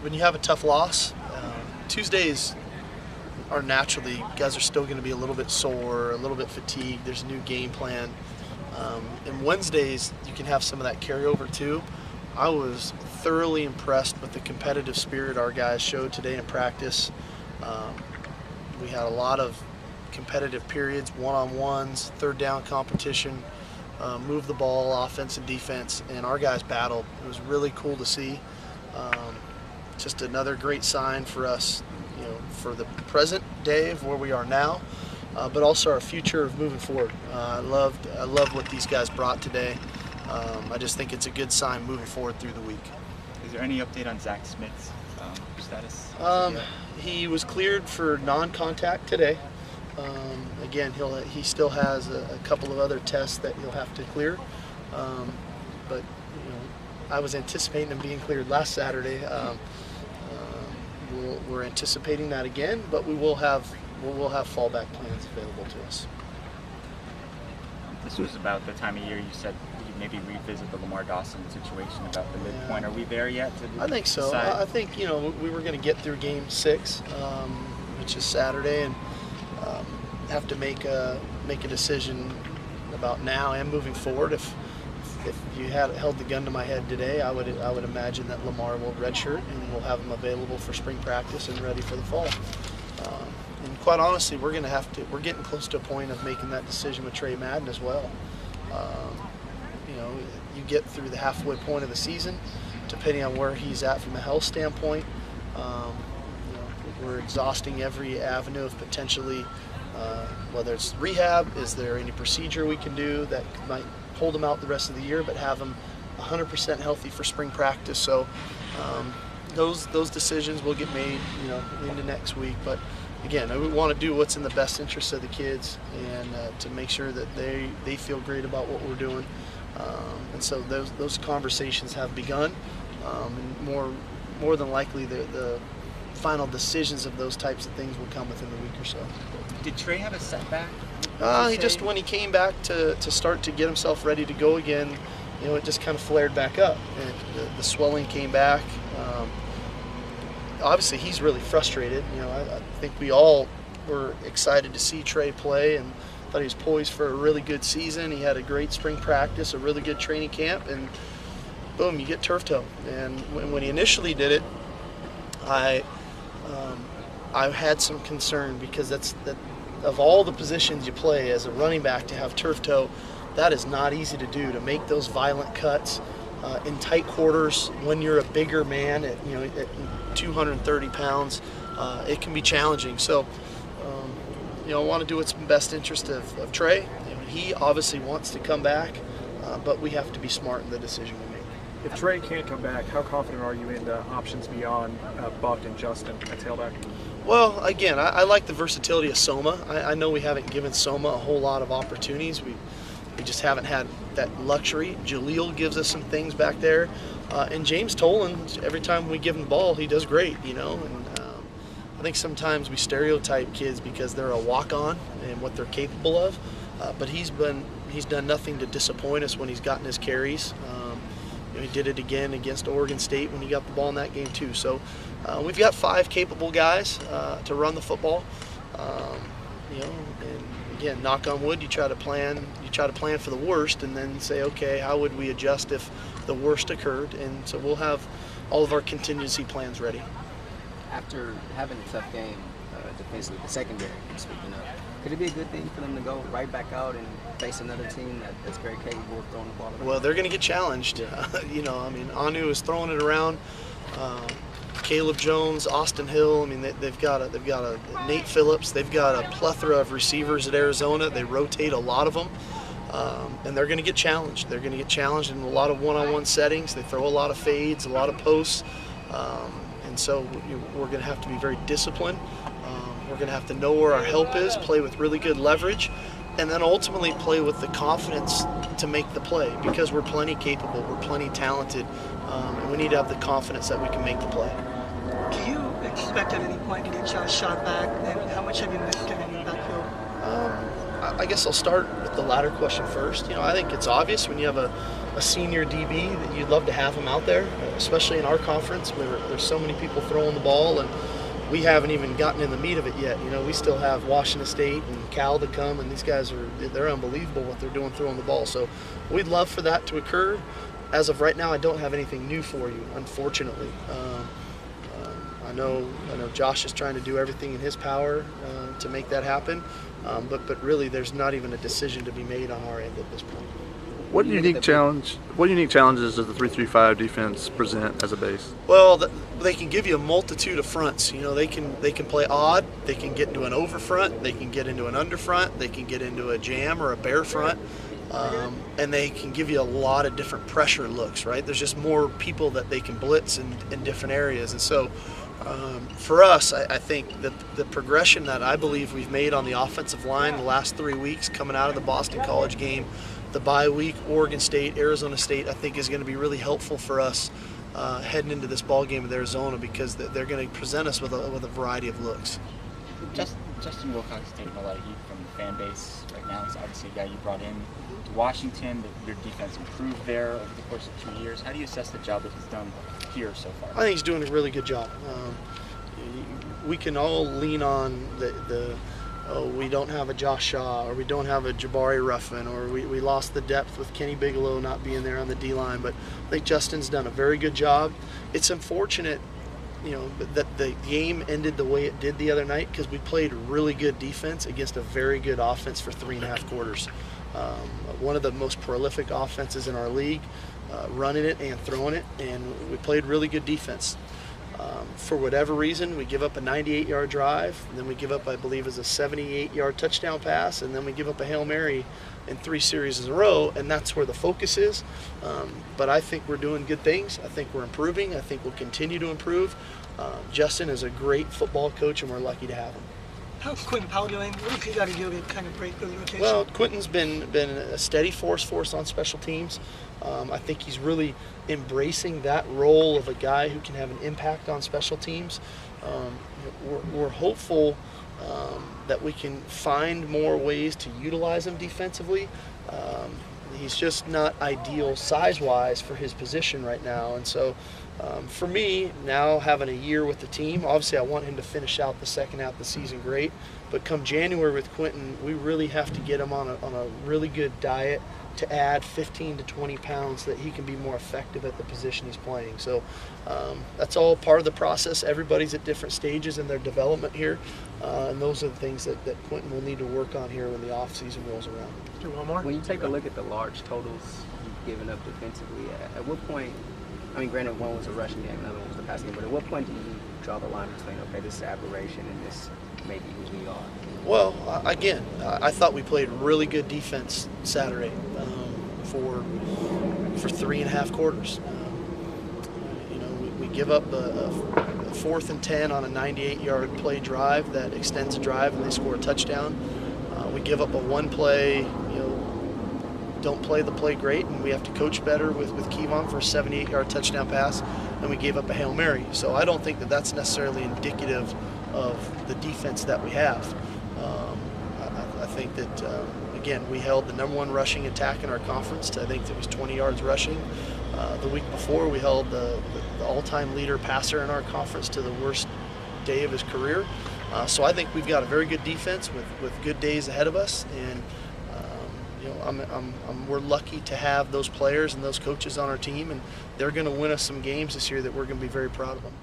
when you have a tough loss, Tuesdays are naturally, guys are still going to be a little bit sore, a little bit fatigued. There's a new game plan. And Wednesdays, you can have some of that carryover too. I was thoroughly impressed with the competitive spirit our guys showed today in practice. We had a lot of competitive periods, one-on-ones, third down competition, move the ball, offense and defense, and our guys battled. It was really cool to see. Just another great sign for us, for the present day of where we are now, but also our future of moving forward. I love what these guys brought today. I just think it's a good sign moving forward through the week. Is there any update on Zach Smith's status? He was cleared for non-contact today. Again, he still has a couple of other tests that he'll have to clear, but I was anticipating him being cleared last Saturday. We're anticipating that again, but we will have fallback plans available to us. This was about the time of year you said you'd maybe revisit the Lamar Dawson situation about the midpoint. Are we there yet? I think so. Decide? I think we were going to get through Game 6, which is Saturday, and have to make a decision about now and moving forward. If you had held the gun to my head today, I would imagine that Lamar will redshirt and we'll have him available for spring practice and ready for the fall. And quite honestly, we're getting close to a point of making that decision with Tre Madden as well. You get through the halfway point of the season, depending on where he's at from a health standpoint. We're exhausting every avenue of potentially, whether it's rehab, is there any procedure we can do that might hold him out the rest of the year, but have him 100% healthy for spring practice. So those decisions will get made, into next week. But again, we want to do what's in the best interest of the kids and to make sure that they feel great about what we're doing. And so those conversations have begun, and more than likely the final decisions of those types of things will come within the week or so. Did Tre have a setback? When he came back to start to get himself ready to go again, it just kind of flared back up. And the swelling came back. Obviously, he's really frustrated. I think we all were excited to see Tre play and thought he was poised for a really good season. He had a great spring practice, a really good training camp, and boom, you get turf toe. And when he initially did it, I had some concern because that of all the positions you play as a running back, to have turf toe, that is not easy to do, to make those violent cuts in tight quarters when you're a bigger man at 230 pounds. It can be challenging. So I want to do what's in the best interest of Tre. He obviously wants to come back, but we have to be smart in the decision we make. If Tre can't come back, how confident are you in the options beyond Buck and Justin at tailback? Well, again, I like the versatility of Soma. I know we haven't given Soma a whole lot of opportunities. We just haven't had that luxury. Jaleel gives us some things back there. And James Tolan, every time we give him the ball, he does great, And I think sometimes we stereotype kids because they're a walk-on and what they're capable of. But he's done nothing to disappoint us when he's gotten his carries. He did it again against Oregon State when he got the ball in that game too. So we've got 5 capable guys to run the football. And again, knock on wood, you try to plan for the worst and then say, okay, how would we adjust if the worst occurred? And so we'll have all of our contingency plans ready. After having a tough game defensively, the secondary, speaking of, could it be a good thing for them to go right back out and face another team that's very capable of throwing the ball around? Well, they're going to get challenged. Anu is throwing it around. Caleb Jones, Austin Hill. They've got a Nate Phillips. They've got a plethora of receivers at Arizona. They rotate a lot of them, and they're going to get challenged. They're going to get challenged in a lot of one-on-one settings. They throw a lot of fades, a lot of posts, and so we're going to have to be very disciplined. We're going to have to know where our help is, play with really good leverage, and then ultimately play with the confidence to make the play because we're plenty capable, we're plenty talented, and we need to have the confidence that we can make the play. Do you expect at any point to get your shot back, and how much have you missed in the backfield? I guess I'll start with the latter question first. I think it's obvious when you have a a senior DB that you'd love to have him out there, especially in our conference where there's so many people throwing the ball, and we haven't even gotten in the meat of it yet. We still have Washington State and Cal to come, and these guys they're unbelievable what they're doing throwing the ball. So we'd love for that to occur. As of right now, I don't have anything new for you, unfortunately. I know Josh is trying to do everything in his power to make that happen, but really there's not even a decision to be made on our end at this point. What unique challenges does the 3-3-5 defense present as a base? Well, they can give you a multitude of fronts. They can play odd. They can get into an over front. They can get into an under front. They can get into a jam or a bear front. And they can give you a lot of different pressure looks, right? There's just more people that they can blitz in different areas. And so for us, I think that the progression that I believe we've made on the offensive line the last 3 weeks coming out of the Boston College game, the bye week, Oregon State, Arizona State, I think is going to be really helpful for us heading into this ball game with Arizona, because they're going to present us with a variety of looks. Justin Wilcox is taking a lot of heat from the fan base right now. He's obviously a guy you brought in to Washington. Your defense improved there over the course of 2 years. How do you assess the job that he's done here so far? I think he's doing a really good job. We can all lean on we don't have a Josh Shaw, or we don't have a Jabari Ruffin, or we lost the depth with Kenny Bigelow not being there on the D-line. But I think Justin's done a very good job. It's unfortunate, that the game ended the way it did the other night, because we played really good defense against a very good offense for 3.5 quarters. One of the most prolific offenses in our league, running it and throwing it, and we played really good defense. For whatever reason, we give up a 98-yard drive, and then we give up, I believe, a 78-yard touchdown pass, and then we give up a Hail Mary in 3 series in a row, and that's where the focus is. But I think we're doing good things. I think we're improving. I think we'll continue to improve. Justin is a great football coach, and we're lucky to have him. How's Quentin Powell doing? What does he got to do to kind of break the rotation? Well, Quentin's been a steady force for us on special teams. I think he's really embracing that role of a guy who can have an impact on special teams. We're hopeful that we can find more ways to utilize him defensively. He's just not ideal size-wise for his position right now. And so for me, now having a year with the team, obviously I want him to finish out the second half of the season great. But come January with Quentin, we really have to get him on a really good diet to add 15 to 20 pounds so that he can be more effective at the position he's playing. So that's all part of the process. Everybody's at different stages in their development here. And those are the things that Quentin will need to work on here when the offseason rolls around. When you take a look at the large totals you've given up defensively, at what point, granted one was a rushing game, another one was the passing game, but at what point do you draw the line between, okay, this is aberration and this may be who we are? Well, again, I thought we played really good defense Saturday for 3.5 quarters. We give up a 4th and 10 on a 98-yard play drive that extends the drive, and they score a touchdown. We give up a one-play, don't play the play great, and we have to coach better with Kevon for a 78-yard touchdown pass, and we gave up a Hail Mary. So I don't think that that's necessarily indicative of the defense that we have. I think that, again, we held the #1 rushing attack in our conference to, I think it was 20 yards rushing. The week before, we held the all-time leader passer in our conference to the worst day of his career. So I think we've got a very good defense with good days ahead of us, and we're lucky to have those players and those coaches on our team, and they're going to win us some games this year that we're going to be very proud of them.